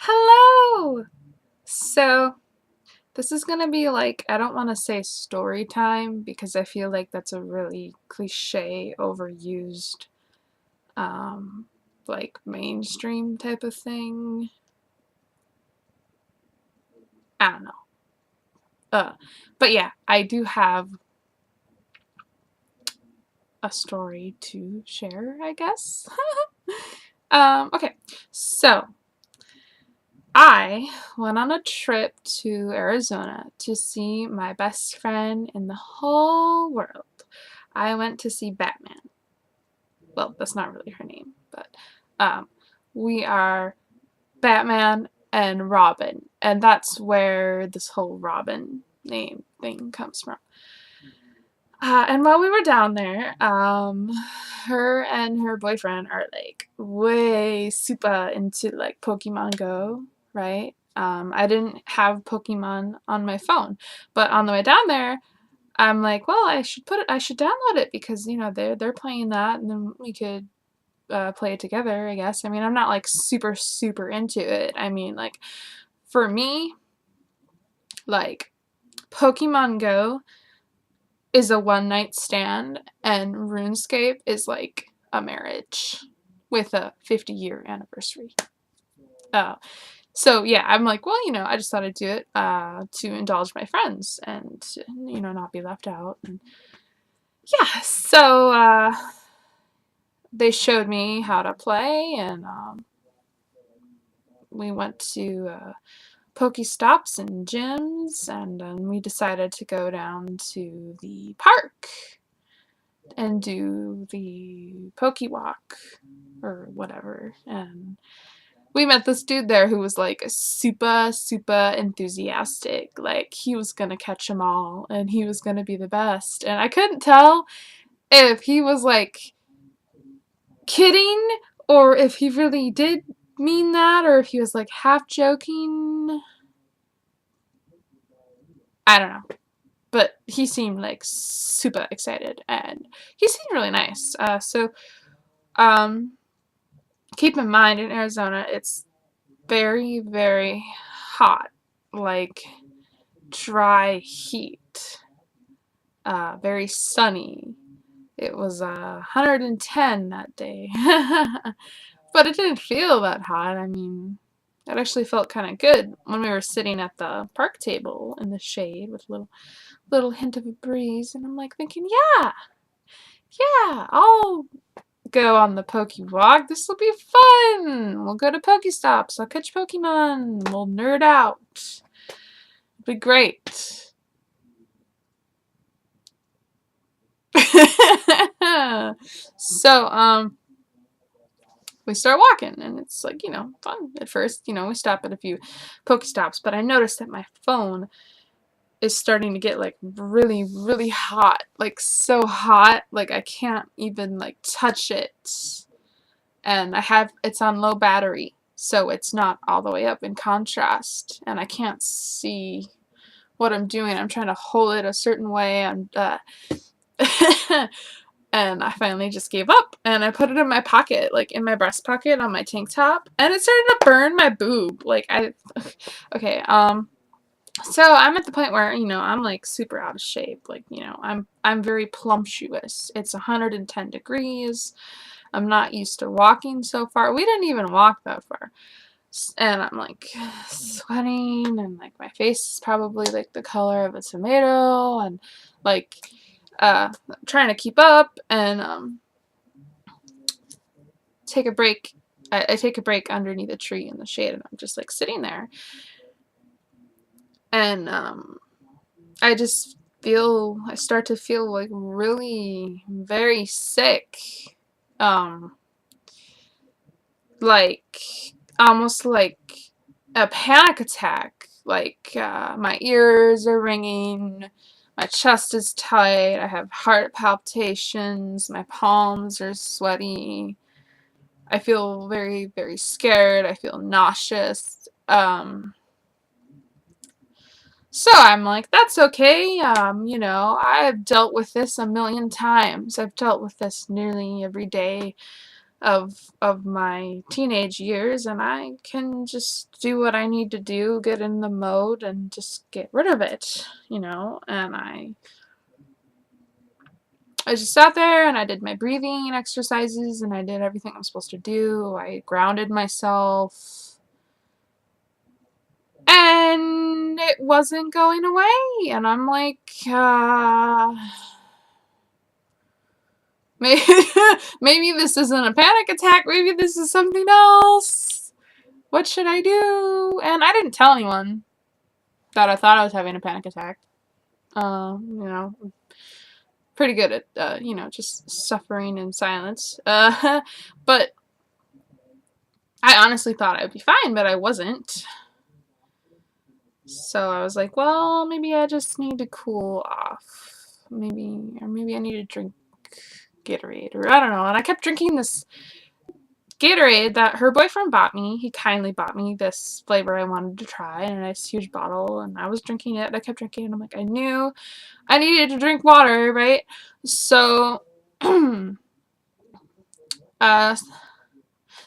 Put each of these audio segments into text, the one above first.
Hello! So, this is gonna be like, I don't want to say story time because I feel like that's a really cliche, overused, um, like mainstream type of thing. I don't know. Uh, but yeah, I do have a story to share, I guess. Okay, so I went on a trip to Arizona to see my best friend in the whole world. I went to see Batman. Well, that's not really her name, but um, we are Batman and Robin, and that's where this whole Robin name thing comes from. And while we were down there, her and her boyfriend are like way super into like Pokemon Go, right? I didn't have Pokemon on my phone, but on the way down there, I'm like, well, I should download it because they're playing that, and then we could play it together, I guess. I mean, I'm not like super super into it. I mean, like for me, like Pokemon Go is a one night stand, and RuneScape is like a marriage with a 50-year anniversary. Uh, so yeah, I'm like, well, I just thought I'd do it to indulge my friends and not be left out. And yeah, so they showed me how to play, and we went to Pokestops and gyms, and then we decided to go down to the park and do the Pokewalk or whatever. And we met this dude there who was like super, super enthusiastic. Like he was gonna catch them all and he was gonna be the best. And I couldn't tell if he was like kidding or if he really did mean that or if he was like half joking. I don't know. But he seemed like super excited and he seemed really nice. Um, keep in mind in Arizona, it's very, very hot, like dry heat, very sunny. It was 110 that day, but it didn't feel that hot. I mean, it actually felt kind of good when we were sitting at the park table in the shade with a little hint of a breeze, and I'm like thinking, yeah, yeah, I'll go on the Pokewalk. This will be fun. We'll go to Pokestops. I'll catch Pokemon. We'll nerd out. It'll be great. So, we start walking, and it's like, fun at first. We stop at a few Pokestops, but I noticed that my phone is starting to get like really, really hot. Like so hot, like I can't even like touch it. And it's on low battery, so it's not all the way up in contrast, and I can't see what I'm doing. I'm trying to hold it a certain way, and and I finally just gave up, and I put it in my pocket, like in my breast pocket on my tank top, and it started to burn my boob. Okay, so I'm at the point where I'm like super out of shape. Like I'm very plumptuous. It's 110 degrees. I'm not used to walking so far. We didn't even walk that far. And I'm like sweating, and like my face is probably like the color of a tomato, and like trying to keep up, and take a break. I take a break underneath a tree in the shade, and I'm just like sitting there, and I start to feel like really very sick. Um, like almost like a panic attack. Like my ears are ringing, my chest is tight, I have heart palpitations, my palms are sweaty. I feel very, very scared. I feel nauseous. So I'm like, that's okay. I've dealt with this a million times. I've dealt with this nearly every day of my teenage years, and I can just do what I need to do, get in the mode, and just get rid of it, you know. And I just sat there and I did my breathing exercises and I did everything I'm supposed to do. I grounded myself. And it wasn't going away. And I'm like, maybe, maybe this isn't a panic attack. Maybe this is something else. What should I do? And I didn't tell anyone that I thought I was having a panic attack. You know, pretty good at, you know, just suffering in silence. But I honestly thought I would be fine, but I wasn't. So I was like, well, maybe I just need to cool off. Maybe I need to drink Gatorade, or I don't know. And I kept drinking this Gatorade that her boyfriend bought me. He kindly bought me this flavor I wanted to try in a nice huge bottle, and I was drinking it. And I kept drinking it, and I'm like, I knew I needed to drink water, right? So,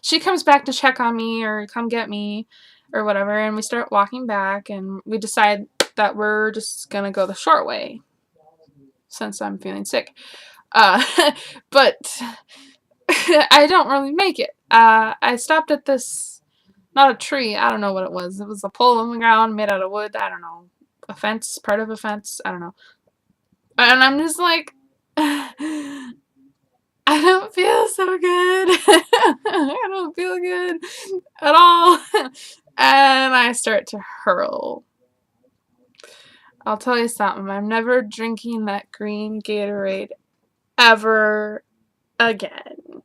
she comes back to check on me or come get me or whatever, and we start walking back, and we decide that we're just gonna go the short way since I'm feeling sick. Uh, but I don't really make it. I stopped at this, not a tree, I don't know what it was. It was a pole in the ground made out of wood, I don't know. A fence, part of a fence, I don't know. And I'm just like, I don't feel so good. I don't feel good at all. And I start to hurl. I'll tell you something. I'm never drinking that green Gatorade ever again.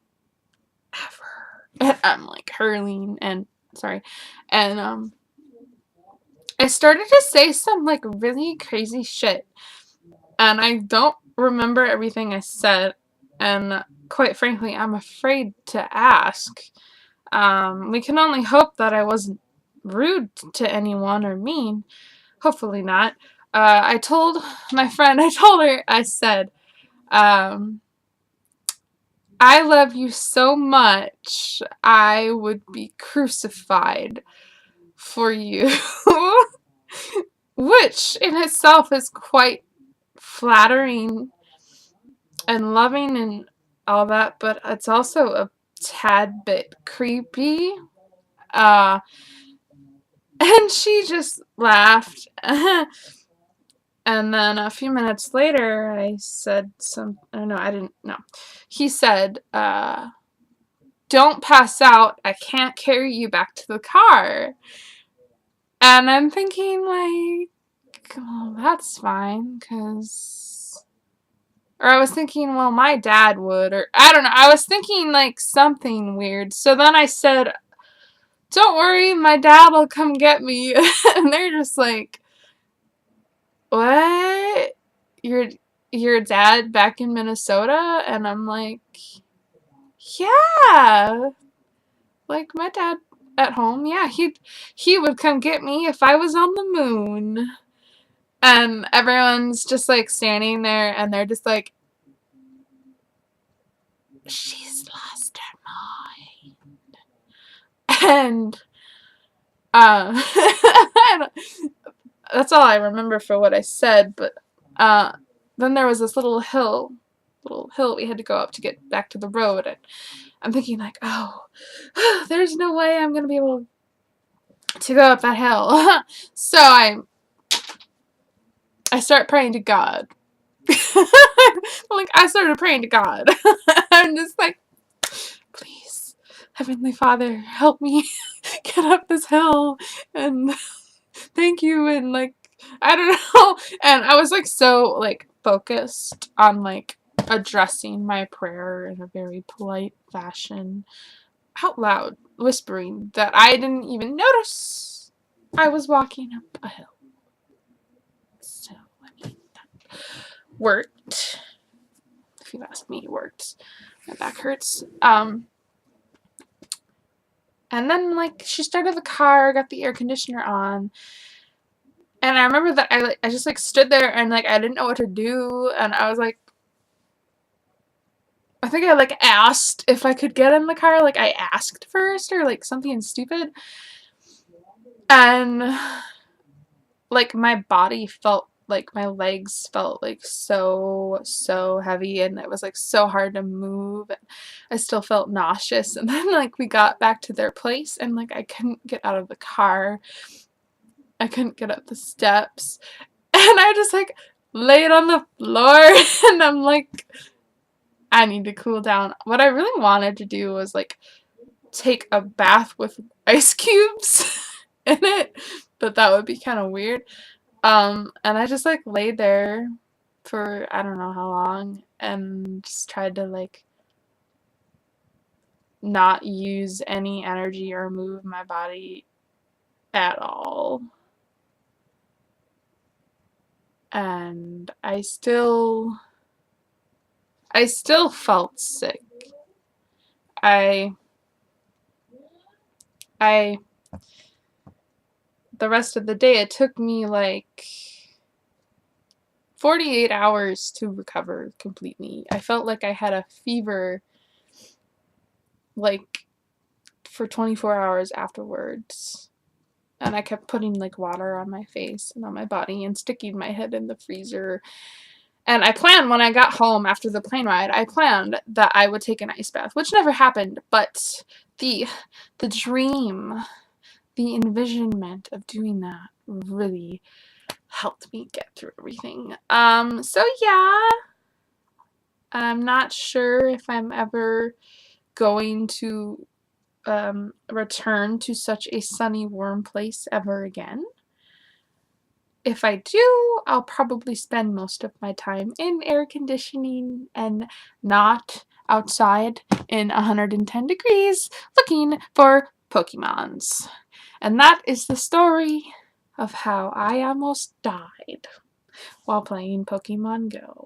Ever. And I'm like hurling and sorry. And I started to say some like really crazy shit. And I don't remember everything I said. And quite frankly, I'm afraid to ask. We can only hope that I wasn't rude to anyone or mean. Hopefully not. I told my friend, I said, I love you so much, I would be crucified for you. Which in itself is quite flattering and loving and all that, but it's also a tad bit creepy. Uh, and she just laughed. And then a few minutes later, I said no, I didn't, no. He said, don't pass out, I can't carry you back to the car. And I'm thinking, like, oh, that's fine, because, or I was thinking, well, my dad would, or I don't know, I was thinking, like, something weird. So then I said, don't worry, my dad will come get me. And they're just like, what? Your dad back in Minnesota? And I'm like, yeah. Like my dad at home, yeah, he would come get me if I was on the moon. And everyone's just like standing there and they're just like, she's lost her mind. And that's all I remember for what I said, but then there was this little hill we had to go up to get back to the road, and I'm thinking like, oh, there's no way I'm gonna be able to go up that hill. So I start praying to God. Like, I started praying to God. I'm just like, please, Heavenly Father, help me get up this hill, and thank you, and like, I don't know. And I was like so like focused on like addressing my prayer in a very polite fashion out loud, whispering, that I didn't even notice I was walking up a hill. So, I mean, that worked. If you ask me, it worked. My back hurts. And then, like, she started the car, got the air conditioner on, and I remember that I just, like, stood there and, like, I didn't know what to do, and I was like, I think I like asked if I could get in the car, like I asked first or like something stupid. And like my body felt like my legs felt like so heavy, and it was like so hard to move, and I still felt nauseous. And then like we got back to their place, and like I couldn't get out of the car, I couldn't get up the steps, and I just like laid on the floor. And I'm like, I need to cool down. What I really wanted to do was like take a bath with ice cubes in it, but that would be kind of weird. And I just like laid there for I don't know how long and just tried to like not use any energy or move my body at all. And I still felt sick. I I the rest of the day it took me like 48 hours to recover completely. I felt like I had a fever like for 24 hours afterwards. And I kept putting like water on my face and on my body and sticking my head in the freezer. And I planned when I got home after the plane ride, I planned that I would take an ice bath, which never happened, but the dream, the envisionment of doing that really helped me get through everything. So yeah, I'm not sure if I'm ever going to return to such a sunny, warm place ever again. If I do, I'll probably spend most of my time in air conditioning and not outside in 110 degrees looking for Pokemons. And that is the story of how I almost died while playing Pokemon Go.